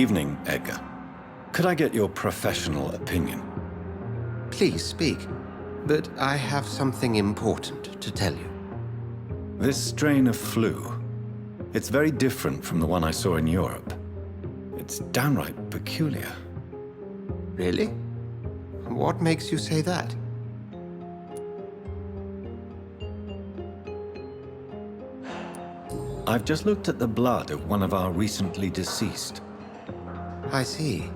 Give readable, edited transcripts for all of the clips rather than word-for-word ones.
Evening, Edgar. Could I get your professional opinion? Please speak, but I have something important to tell you. This strain of flu, it's very different from the one I saw in Europe. It's downright peculiar. Really? What makes you say that? I've just looked at the blood of one of our recently deceased. I see.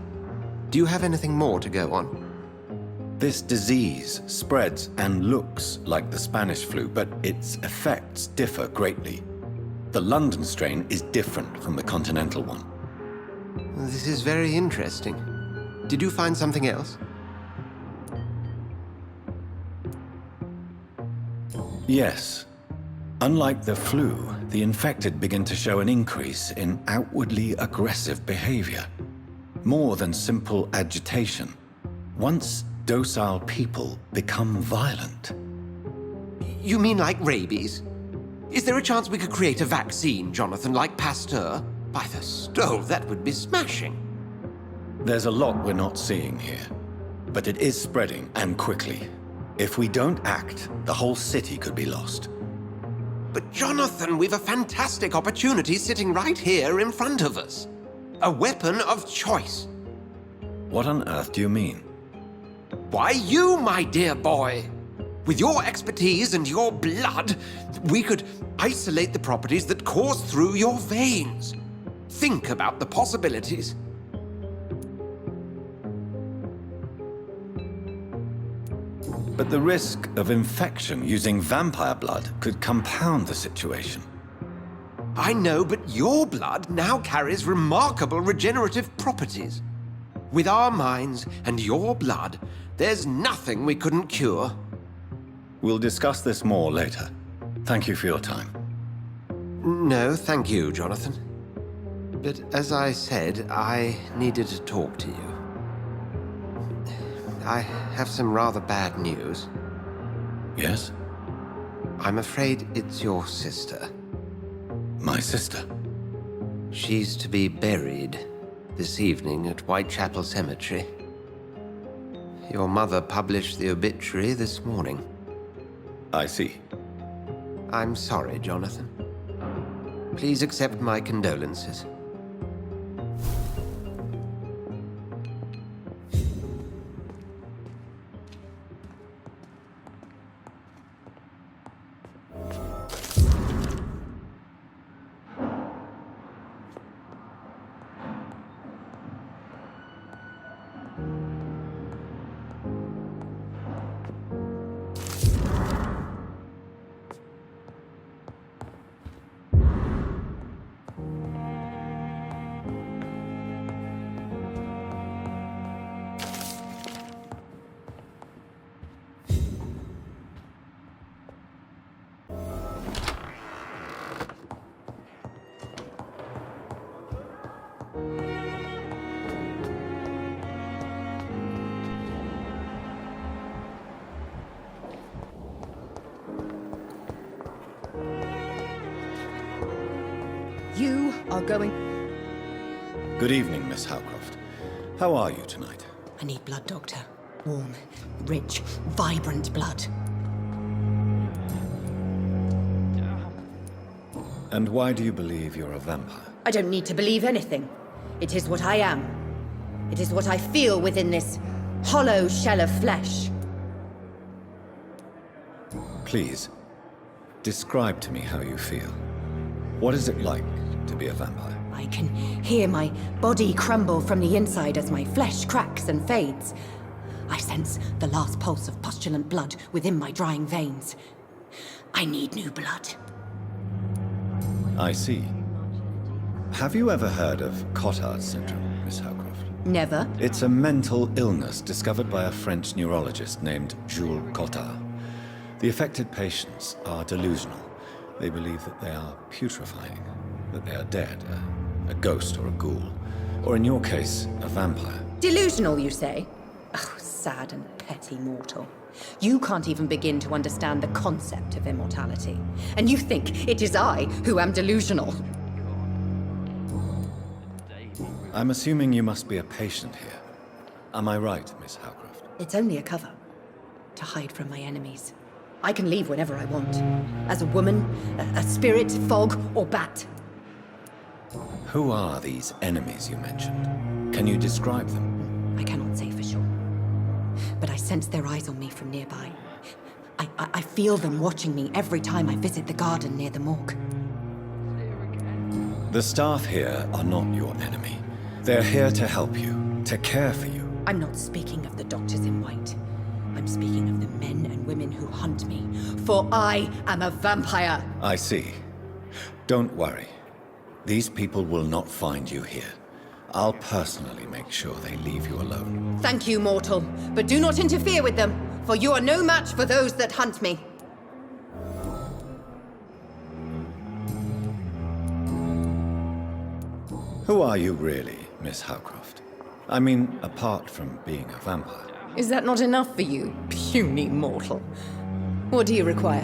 Do you have anything more to go on? This disease spreads and looks like the Spanish flu, but its effects differ greatly. The London strain is different from the continental one. This is very interesting. Did you find something else? Yes. Unlike the flu, the infected begin to show an increase in outwardly aggressive behavior. More than simple agitation. Once docile people become violent. You mean like rabies? Is there a chance we could create a vaccine, Jonathan, like Pasteur? By the stove, that would be smashing. There's a lot we're not seeing here, but it is spreading, and quickly. If we don't act, the whole city could be lost. But Jonathan, we've a fantastic opportunity sitting right here in front of us. A weapon of choice. What on earth do you mean? Why, you, my dear boy. With your expertise and your blood, we could isolate the properties that course through your veins. Think about the possibilities. But the risk of infection using vampire blood could compound the situation. I know, but your blood now carries remarkable regenerative properties. With our minds and your blood, there's nothing we couldn't cure. We'll discuss this more later. Thank you for your time. No, thank you, Jonathan. But as I said, I needed to talk to you. I have some rather bad news. Yes? I'm afraid it's your sister. My sister? She's to be buried this evening at Whitechapel Cemetery. Your mother published the obituary this morning. I see. I'm sorry, Jonathan. Please accept my condolences. You are going... Good evening, Miss Howcroft. How are you tonight? I need blood, Doctor. Warm, rich, vibrant blood. And why do you believe you're a vampire? I don't need to believe anything. It is what I am. It is what I feel within this hollow shell of flesh. Please, describe to me how you feel. What is it like to be a vampire? I can hear my body crumble from the inside as my flesh cracks and fades. I sense the last pulse of pustulant blood within my drying veins. I need new blood. I see. Have you ever heard of Cotard syndrome, Miss Howcroft? Never. It's a mental illness discovered by a French neurologist named Jules Cotard. The affected patients are delusional. They believe that they are putrefying, that they are dead, a ghost or a ghoul, or in your case, a vampire. Delusional, you say? Oh, sad and petty mortal. You can't even begin to understand the concept of immortality. And you think it is I who am delusional. I'm assuming you must be a patient here. Am I right, Miss Howcroft? It's only a cover. To hide from my enemies. I can leave whenever I want. As a woman, a spirit, fog, or bat. Who are these enemies you mentioned? Can you describe them? I cannot say for sure. But I sense their eyes on me from nearby. I feel them watching me every time I visit the garden near the morgue. The staff here are not your enemy. They're here to help you, to care for you. I'm not speaking of the doctors in white. I'm speaking of the men and women who hunt me. For I am a vampire! I see. Don't worry. These people will not find you here. I'll personally make sure they leave you alone. Thank you, mortal. But do not interfere with them, for you are no match for those that hunt me. Who are you really, Miss Howcroft? I mean, apart from being a vampire. Is that not enough for you, puny mortal? What do you require?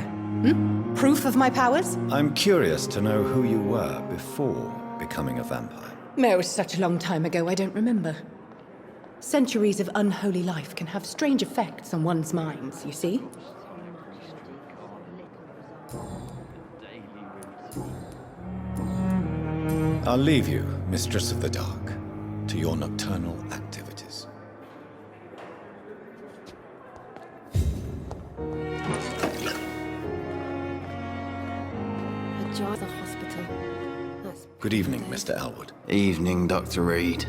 Proof of my powers? I'm curious to know who you were before becoming a vampire. It was such a long time ago, I don't remember. Centuries of unholy life can have strange effects on one's minds, you see? I'll leave you, Mistress of the Dark, to your nocturnal activities. Ajar the hospital. That's Good evening, Mr. Elwood. Evening, Dr. Reid.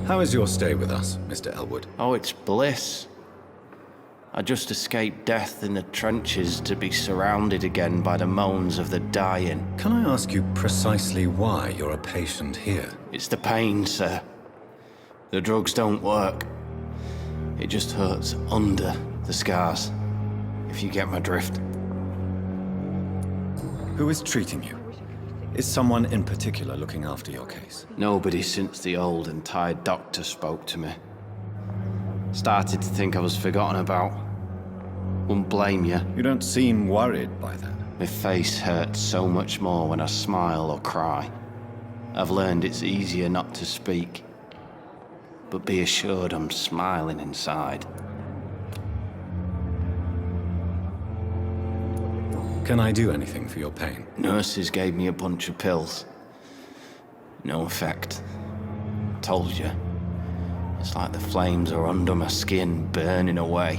How is your stay with us, Mr. Elwood? Oh, it's bliss. I just escaped death in the trenches to be surrounded again by the moans of the dying. Can I ask you precisely why you're a patient here? It's the pain, sir. The drugs don't work. It just hurts under the scars, if you get my drift. Who is treating you? Is someone in particular looking after your case? Nobody since the old and tired doctor spoke to me. Started to think I was forgotten about. Wouldn't blame you. You don't seem worried by that. My face hurts so much more when I smile or cry. I've learned it's easier not to speak. But be assured I'm smiling inside. Can I do anything for your pain? Nurses gave me a bunch of pills. No effect. Told you. It's like the flames are under my skin, burning away.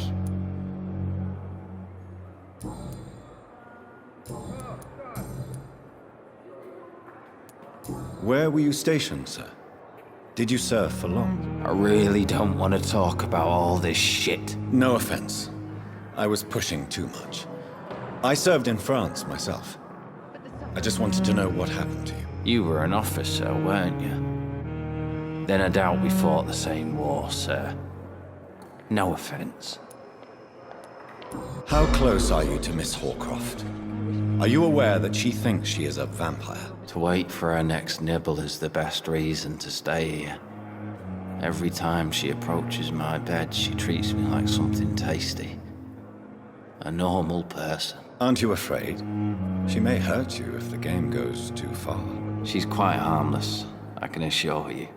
Where were you stationed, sir? Did you serve for long? I really don't want to talk about all this shit. No offense. I was pushing too much. I served in France myself. I just wanted to know what happened to you. You were an officer, weren't you? Then I doubt we fought the same war, sir. No offense. How close are you to Miss Hawcroft? Are you aware that she thinks she is a vampire? To wait for her next nibble is the best reason to stay here. Every time she approaches my bed, she treats me like something tasty. A normal person. Aren't you afraid? She may hurt you if the game goes too far. She's quite harmless, I can assure you.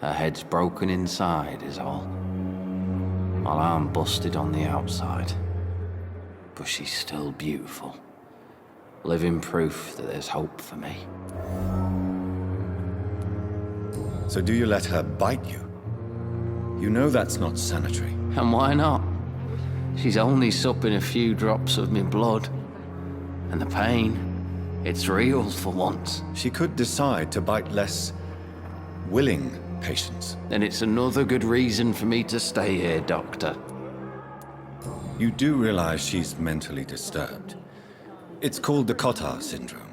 Her head's broken inside is all. While I'm busted on the outside. But she's still beautiful. Living proof that there's hope for me. So do you let her bite you? You know that's not sanitary. And why not? She's only supping a few drops of me blood. And the pain, it's real for once. She could decide to bite less willing patients. Then it's another good reason for me to stay here, Doctor. You do realize she's mentally disturbed. It's called the Cotard syndrome.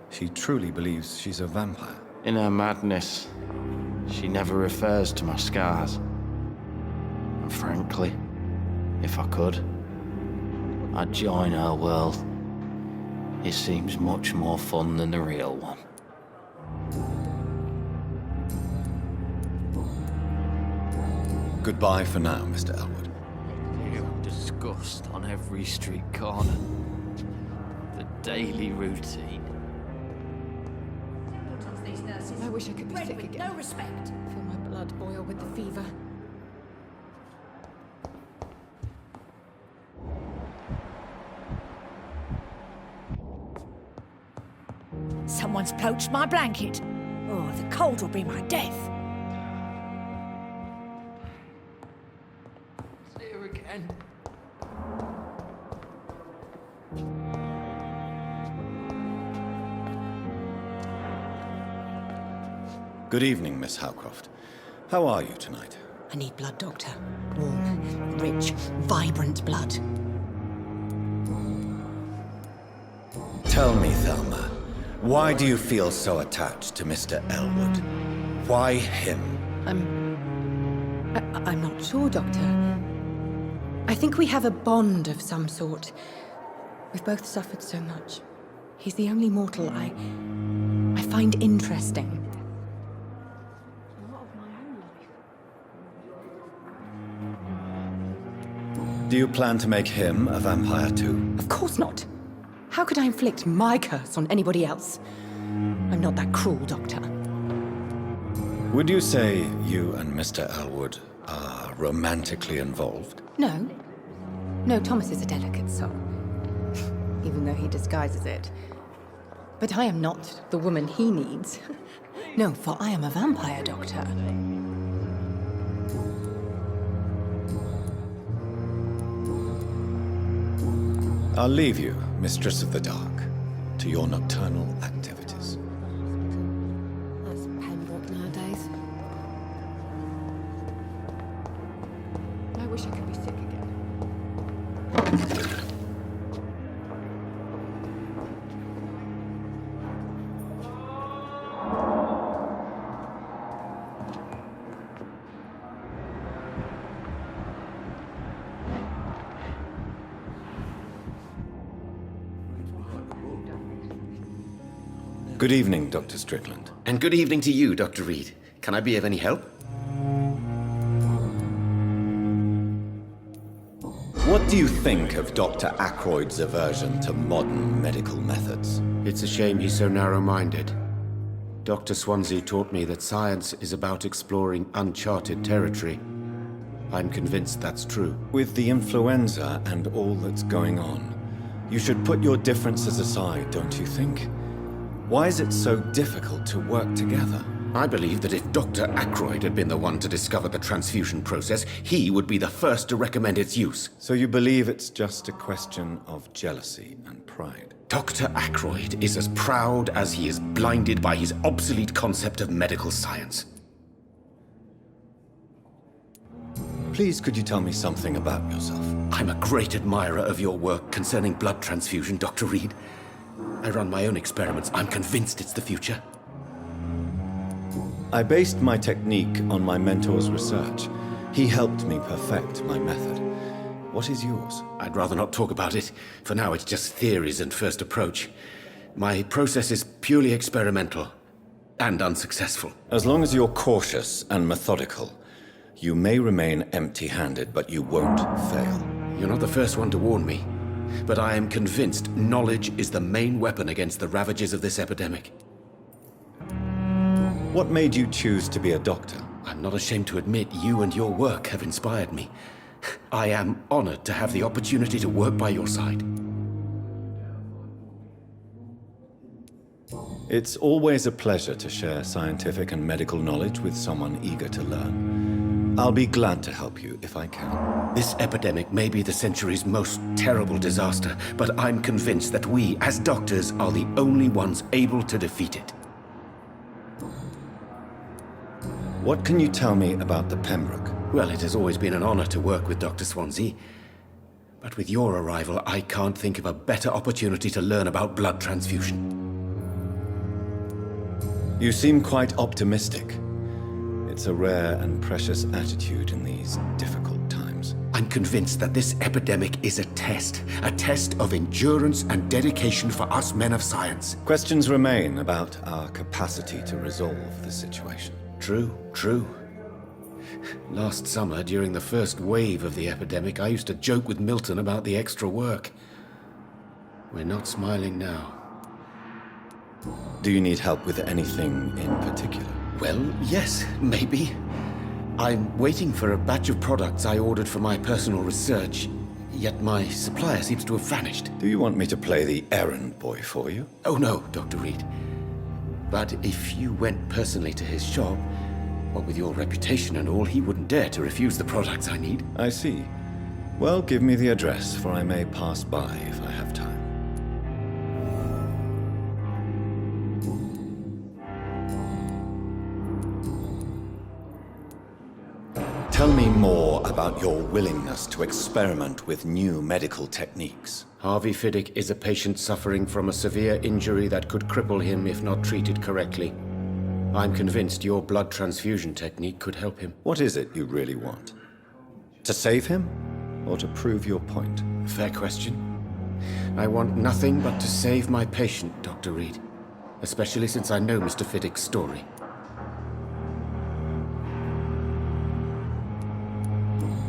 She truly believes she's a vampire. In her madness, she never refers to my scars. And frankly, if I could, I'd join her world. It seems much more fun than the real one. Goodbye for now, Mr. Elwood. You disgust on every street corner. The daily routine. I wish I could be Bred sick with again. no respect. Feel my blood boil with the fever. Someone's poached my blanket. Oh, the cold will be my death. It's here again. Good evening, Miss Howcroft. How are you tonight? I need blood, Doctor. Warm, rich, vibrant blood. Tell me, Thelma, why do you feel so attached to Mr. Elwood? Why him? I'm not sure, Doctor. I think we have a bond of some sort. We've both suffered so much. He's the only mortal I find interesting. Do you plan to make him a vampire too? Of course not. How could I inflict my curse on anybody else? I'm not that cruel, Doctor. Would you say you and Mr. Elwood are romantically involved? No. No, Thomas is a delicate soul. Even though he disguises it. But I am not the woman he needs. No, for I am a vampire, Doctor. I'll leave you, Mistress of the Dark, to your nocturnal activities. That's Pembroke nowadays. I wish I could be sick again. Good evening, Dr. Strickland. And good evening to you, Dr. Reid. Can I be of any help? What do you think of Dr. Ackroyd's aversion to modern medical methods? It's a shame he's so narrow-minded. Dr. Swansea taught me that science is about exploring uncharted territory. I'm convinced that's true. With the influenza and all that's going on, you should put your differences aside, don't you think? Why is it so difficult to work together? I believe that if Dr. Ackroyd had been the one to discover the transfusion process, he would be the first to recommend its use. So you believe it's just a question of jealousy and pride? Dr. Ackroyd is as proud as he is blinded by his obsolete concept of medical science. Please, could you tell me something about yourself? I'm a great admirer of your work concerning blood transfusion, Dr. Reid. I run my own experiments. I'm convinced it's the future. I based my technique on my mentor's research. He helped me perfect my method. What is yours? I'd rather not talk about it. For now, it's just theories and first approach. My process is purely experimental and unsuccessful. As long as you're cautious and methodical, you may remain empty-handed, but you won't fail. You're not the first one to warn me, but I am convinced knowledge is the main weapon against the ravages of this epidemic. What made you choose to be a doctor? I'm not ashamed to admit you and your work have inspired me. I am honored to have the opportunity to work by your side. It's always a pleasure to share scientific and medical knowledge with someone eager to learn. I'll be glad to help you if I can. This epidemic may be the century's most terrible disaster, but I'm convinced that we, as doctors, are the only ones able to defeat it. What can you tell me about the Pembroke? Well, it has always been an honor to work with Dr. Swansea. But with your arrival, I can't think of a better opportunity to learn about blood transfusion. You seem quite optimistic. It's a rare and precious attitude in these difficult times. I'm convinced that this epidemic is a test of endurance and dedication for us men of science. Questions remain about our capacity to resolve the situation. True. Last summer, during the first wave of the epidemic, I used to joke with Milton about the extra work. We're not smiling now. Do you need help with anything in particular? Well, yes, maybe. I'm waiting for a batch of products I ordered for my personal research, yet my supplier seems to have vanished. Do you want me to play the errand boy for you? Oh no, Dr. Reid. But if you went personally to his shop, what with your reputation and all, he wouldn't dare to refuse the products I need. I see. Well, give me the address, for I may pass by if I have time. Tell me more about your willingness to experiment with new medical techniques. Harvey Fiddick is a patient suffering from a severe injury that could cripple him if not treated correctly. I'm convinced your blood transfusion technique could help him. What is it you really want? To save him, or to prove your point? Fair question. I want nothing but to save my patient, Dr. Reid. Especially since I know Mr. Fiddick's story.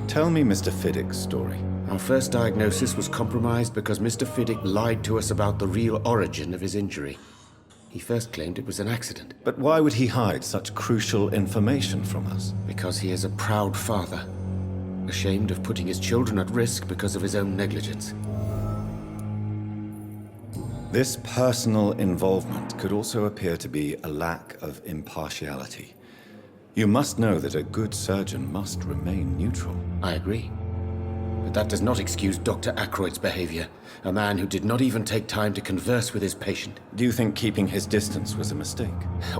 Tell me Mr. Fiddick's story. Our first diagnosis was compromised because Mr. Fiddick lied to us about the real origin of his injury. He first claimed it was an accident. But why would he hide such crucial information from us? Because he is a proud father, ashamed of putting his children at risk because of his own negligence. This personal involvement could also appear to be a lack of impartiality. You must know that a good surgeon must remain neutral. I agree. But that does not excuse Dr. Ackroyd's behavior, a man who did not even take time to converse with his patient. Do you think keeping his distance was a mistake?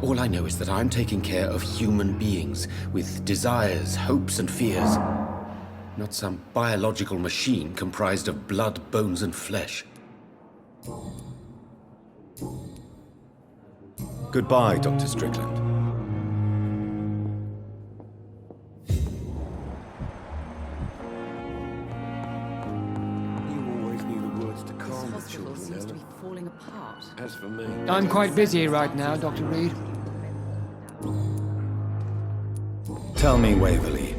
All I know is that I'm taking care of human beings with desires, hopes, and fears. Not some biological machine comprised of blood, bones, and flesh. Goodbye, Dr. Strickland. As for me... I'm quite busy right now, Dr. Reid. Tell me, Waverly,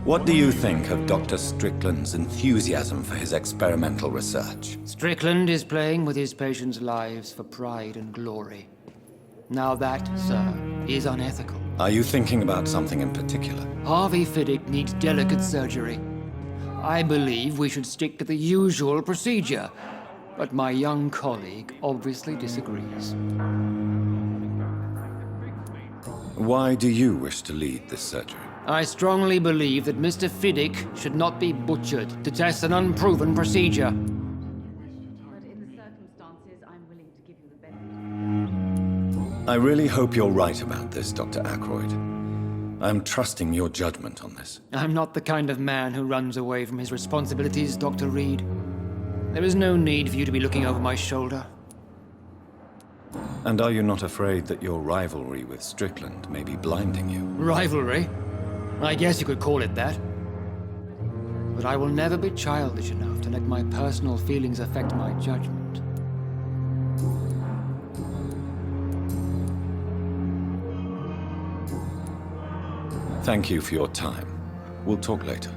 what do you think of Dr. Strickland's enthusiasm for his experimental research? Strickland is playing with his patients' lives for pride and glory. Now that, sir, is unethical. Are you thinking about something in particular? Harvey Fiddick needs delicate surgery. I believe we should stick to the usual procedure. But my young colleague obviously disagrees. Why do you wish to lead this surgery? I strongly believe that Mr. Fiddick should not be butchered to test an unproven procedure. But in the circumstances, I'm willing to give you the benefit. I really hope you're right about this, Dr. Ackroyd. I'm trusting your judgment on this. I'm not the kind of man who runs away from his responsibilities, Dr. Reid. There is no need for you to be looking over my shoulder. And are you not afraid that your rivalry with Strickland may be blinding you? Rivalry? I guess you could call it that. But I will never be childish enough to let my personal feelings affect my judgment. Thank you for your time. We'll talk later.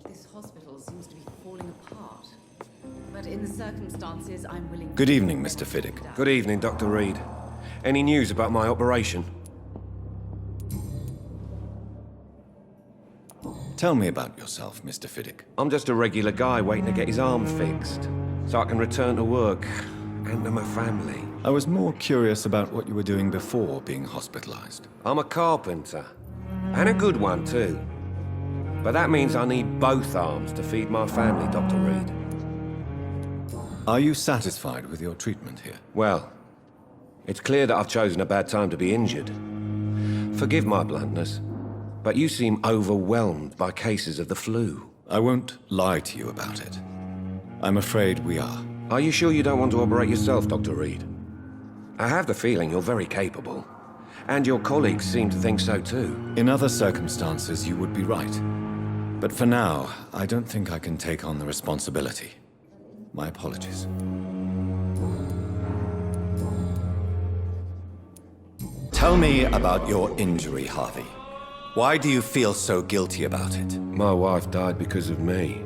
This hospital seems to be falling apart. But in the circumstances, I'm willing to... Good evening, Mr. Fiddick. Good evening, Dr. Reid. Any news about my operation? Tell me about yourself, Mr. Fiddick. I'm just a regular guy waiting to get his arm fixed, so I can return to work and to my family. I was more curious about what you were doing before being hospitalized. I'm a carpenter, and a good one too. But that means I need both arms to feed my family, Dr. Reid. Are you satisfied with your treatment here? Well, it's clear that I've chosen a bad time to be injured. Forgive my bluntness, but you seem overwhelmed by cases of the flu. I won't lie to you about it. I'm afraid we are. Are you sure you don't want to operate yourself, Dr. Reid? I have the feeling you're very capable. And your colleagues seem to think so too. In other circumstances, you would be right. But for now, I don't think I can take on the responsibility. My apologies. Tell me about your injury, Harvey. Why do you feel so guilty about it? My wife died because of me.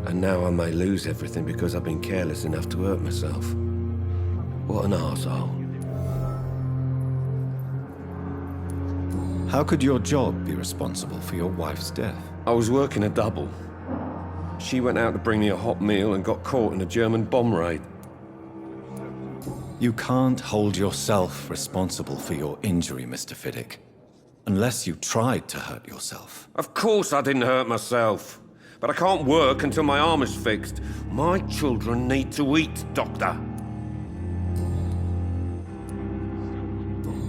And now I may lose everything because I've been careless enough to hurt myself. What an arsehole. How could your job be responsible for your wife's death? I was working a double. She went out to bring me a hot meal and got caught in a German bomb raid. You can't hold yourself responsible for your injury, Mr. Fiddick. Unless you tried to hurt yourself. Of course I didn't hurt myself. But I can't work until my arm is fixed. My children need to eat, Doctor.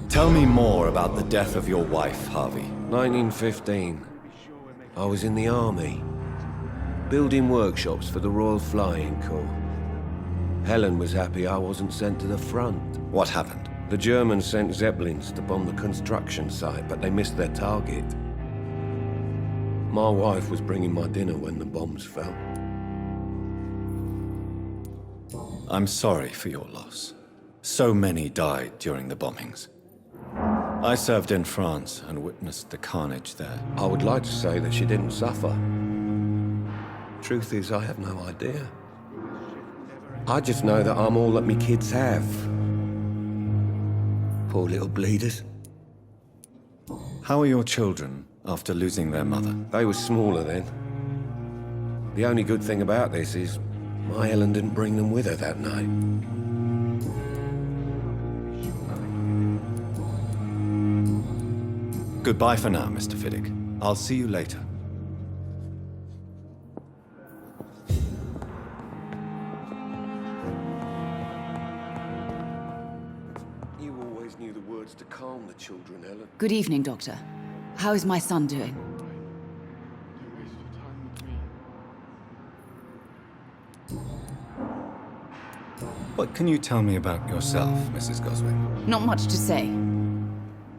Tell me more about the death of your wife, Harvey. 1915. I was in the army. Building workshops for the Royal Flying Corps. Helen was happy I wasn't sent to the front. What happened? The Germans sent Zeppelins to bomb the construction site, but they missed their target. My wife was bringing my dinner when the bombs fell. I'm sorry for your loss. So many died during the bombings. I served in France and witnessed the carnage there. I would like to say that she didn't suffer. Truth is, I have no idea. I just know that I'm all that me kids have. Poor little bleeders. How are your children after losing their mother? They were smaller then. The only good thing about this is my Helen didn't bring them with her that night. Goodbye for now, Mr. Fiddick. I'll see you later. You always knew the words to calm the children, Helen. Good evening, Doctor. How is my son doing? What can you tell me about yourself, Mrs. Goswick? Not much to say.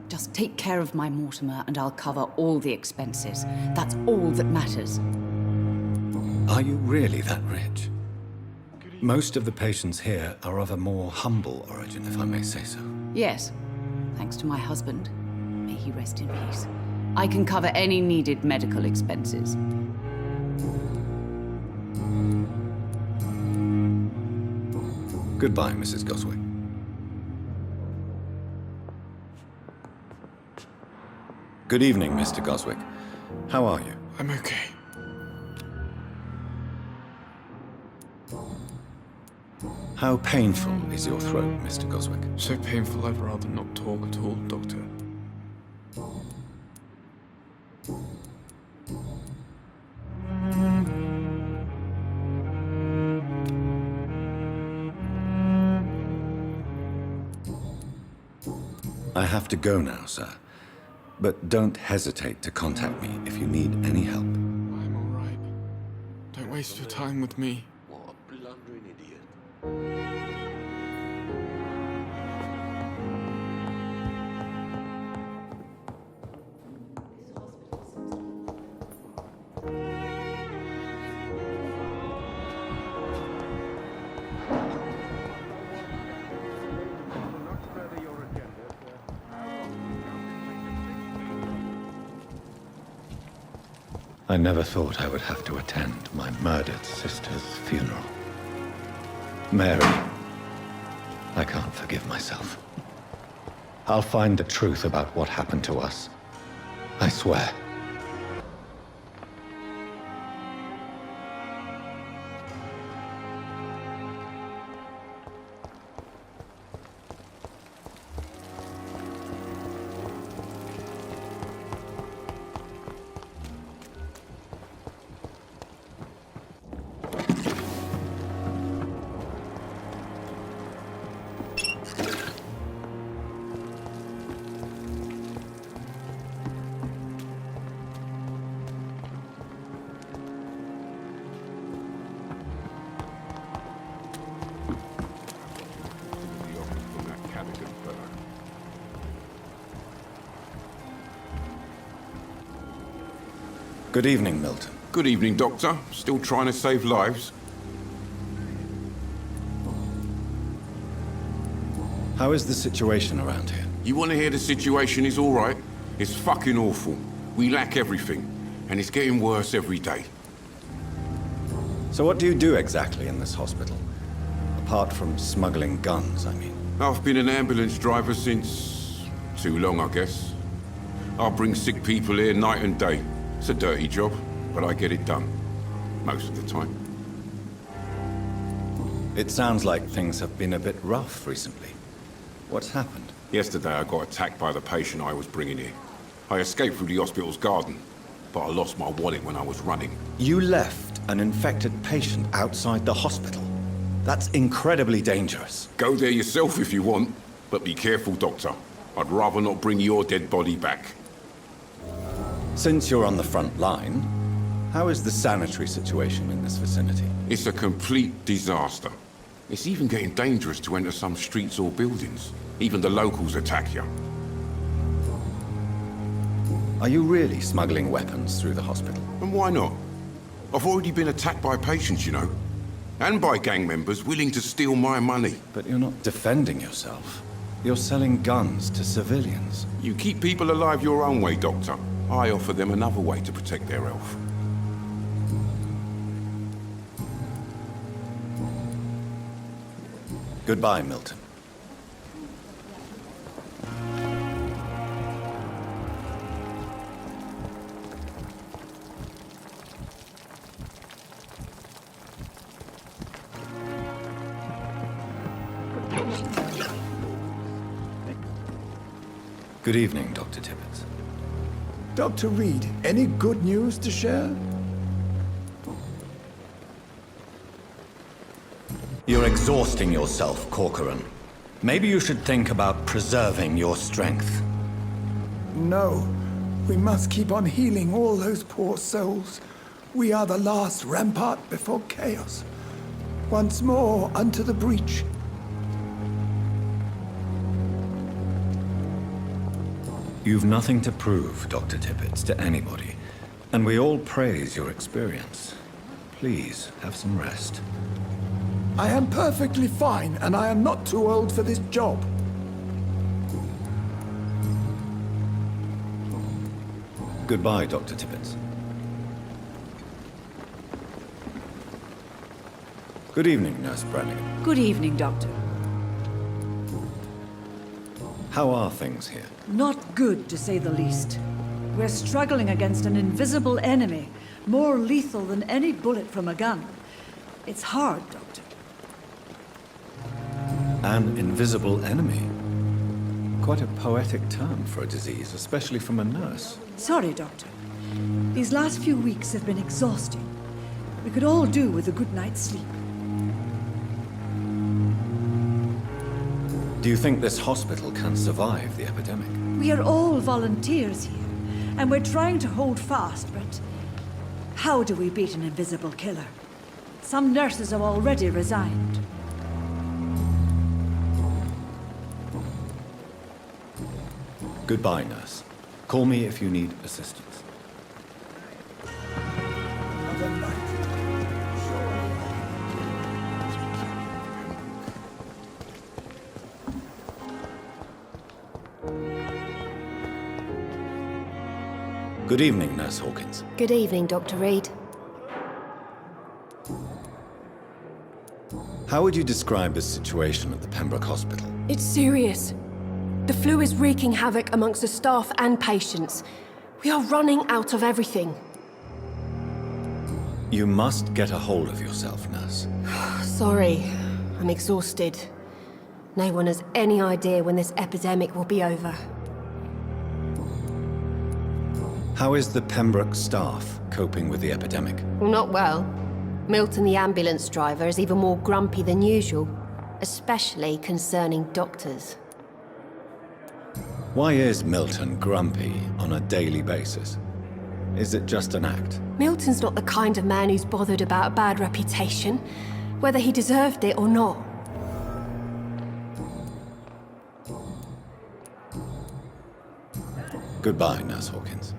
Just take care of my Mortimer and I'll cover all the expenses. That's all that matters. Are you really that rich? Most of the patients here are of a more humble origin, if I may say so. Yes, thanks to my husband. May he rest in peace. I can cover any needed medical expenses. Goodbye, Mrs. Goswick. Good evening, Mr. Goswick. How are you? I'm okay. How painful is your throat, Mr. Goswick? So painful I'd rather not talk at all, Doctor. I have to go now, sir. But don't hesitate to contact me if you need any help. I'm all right. Don't waste your time with me. What a blundering idiot. I never thought I would have to attend my murdered sister's funeral. Mary, I can't forgive myself. I'll find the truth about what happened to us. I swear. Good evening, Milton. Good evening, Doctor. Still trying to save lives? How is the situation around here? You want to hear the situation is all right? It's fucking awful. We lack everything, and it's getting worse every day. So what do you do exactly in this hospital? Apart from smuggling guns, I mean. I've been an ambulance driver since... too long, I guess. I bring sick people here night and day. It's a dirty job, but I get it done. Most of the time. It sounds like things have been a bit rough recently. What's happened? Yesterday I got attacked by the patient I was bringing here. I escaped through the hospital's garden, but I lost my wallet when I was running. You left an infected patient outside the hospital? That's incredibly dangerous. Go there yourself if you want, but be careful, Doctor. I'd rather not bring your dead body back. Since you're on the front line, how is the sanitary situation in this vicinity? It's a complete disaster. It's even getting dangerous to enter some streets or buildings. Even the locals attack you. Are you really smuggling weapons through the hospital? And why not? I've already been attacked by patients, you know. And by gang members willing to steal my money. But you're not defending yourself. You're selling guns to civilians. You keep people alive your own way, Doctor. I offer them another way to protect their health. Goodbye, Milton. Good evening, Dr. Tippett. Dr. Reid, any good news to share? You're exhausting yourself, Corcoran. Maybe you should think about preserving your strength. No. We must keep on healing all those poor souls. We are the last rampart before chaos. Once more, unto the breach. You've nothing to prove, Dr. Tippett, to anybody. And we all praise your experience. Please, have some rest. I am perfectly fine, and I am not too old for this job. Goodbye, Dr. Tippett. Good evening, Nurse Brannigan. Good evening, Doctor. How are things here? Not good, to say the least. We're struggling against an invisible enemy, more lethal than any bullet from a gun. It's hard, Doctor. An invisible enemy? Quite a poetic term for a disease, especially from a nurse. Sorry, Doctor. These last few weeks have been exhausting. We could all do with a good night's sleep. Do you think this hospital can survive the epidemic? We are all volunteers here, and we're trying to hold fast, but how do we beat an invisible killer? Some nurses have already resigned. Goodbye, nurse. Call me if you need assistance. Another night. Good evening, Nurse Hawkins. Good evening, Dr. Reid. How would you describe the situation at the Pembroke Hospital? It's serious. The flu is wreaking havoc amongst the staff and patients. We are running out of everything. You must get a hold of yourself, nurse. Sorry, I'm exhausted. No one has any idea when this epidemic will be over. How is the Pembroke staff coping with the epidemic? Well, not well. Milton, the ambulance driver, is even more grumpy than usual, especially concerning doctors. Why is Milton grumpy on a daily basis? Is it just an act? Milton's not the kind of man who's bothered about a bad reputation, whether he deserved it or not. Goodbye, Nurse Hawkins.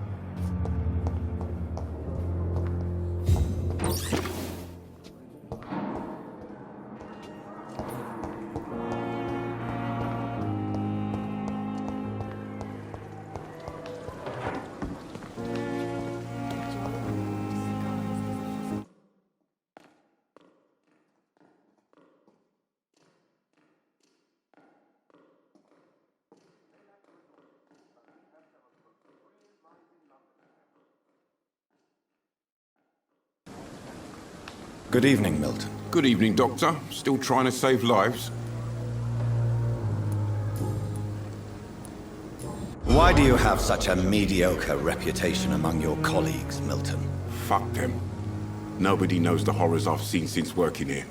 Good evening, Milton. Good evening, Doctor. Still trying to save lives? Why do you have such a mediocre reputation among your colleagues, Milton? Fuck them. Nobody knows the horrors I've seen since working here.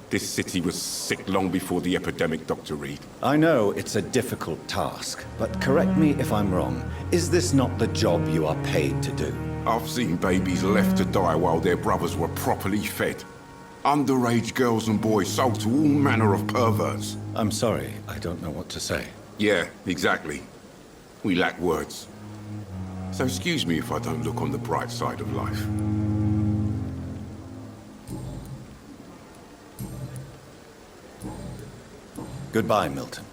This city was sick long before the epidemic, Dr. Reid. I know it's a difficult task, but correct me if I'm wrong. Is this not the job you are paid to do? I've seen babies left to die while their brothers were properly fed. Underage girls and boys sold to all manner of perverts. I'm sorry, I don't know what to say. Yeah, exactly. We lack words. So excuse me if I don't look on the bright side of life. Goodbye, Milton.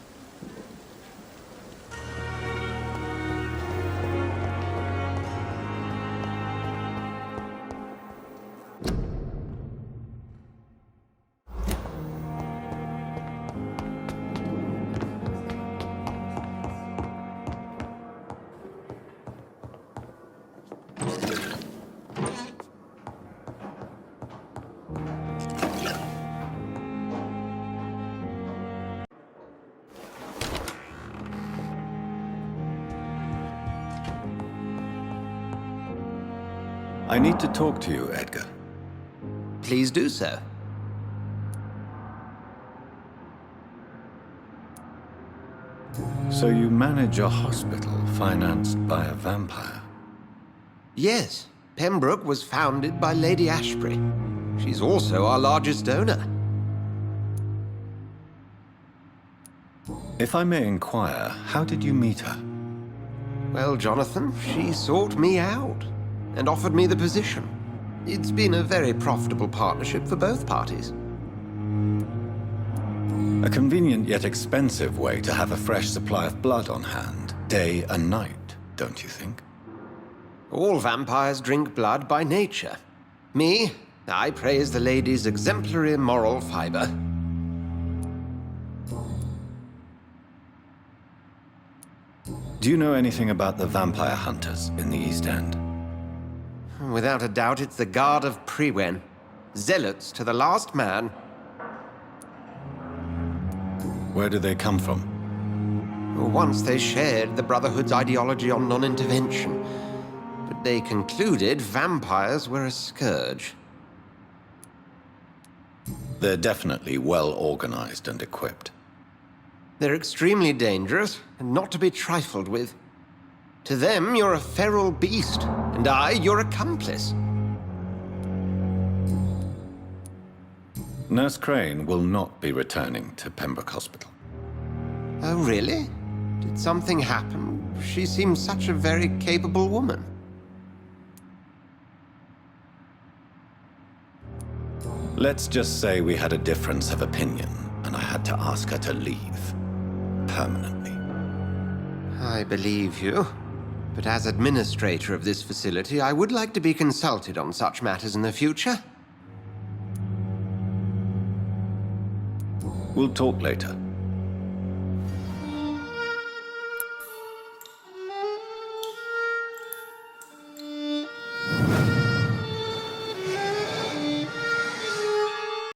I need to talk to you, Edgar. Please do so. So you manage a hospital financed by a vampire? Yes, Pembroke was founded by Lady Ashbury. She's also our largest donor. If I may inquire, how did you meet her? Well, Jonathan, she sought me out and offered me the position. It's been a very profitable partnership for both parties. A convenient yet expensive way to have a fresh supply of blood on hand, day and night, don't you think? All vampires drink blood by nature. Me, I praise the lady's exemplary moral fiber. Do you know anything about the vampire hunters in the East End? Without a doubt, it's the Guard of Prewen. Zealots to the last man. Where do they come from? Once they shared the Brotherhood's ideology on non-intervention, but they concluded vampires were a scourge. They're definitely well organized and equipped. They're extremely dangerous and not to be trifled with. To them, you're a feral beast, and I, your accomplice. Nurse Crane will not be returning to Pembroke Hospital. Oh, really? Did something happen? She seems such a very capable woman. Let's just say we had a difference of opinion, and I had to ask her to leave. Permanently. I believe you. But as administrator of this facility, I would like to be consulted on such matters in the future. We'll talk later.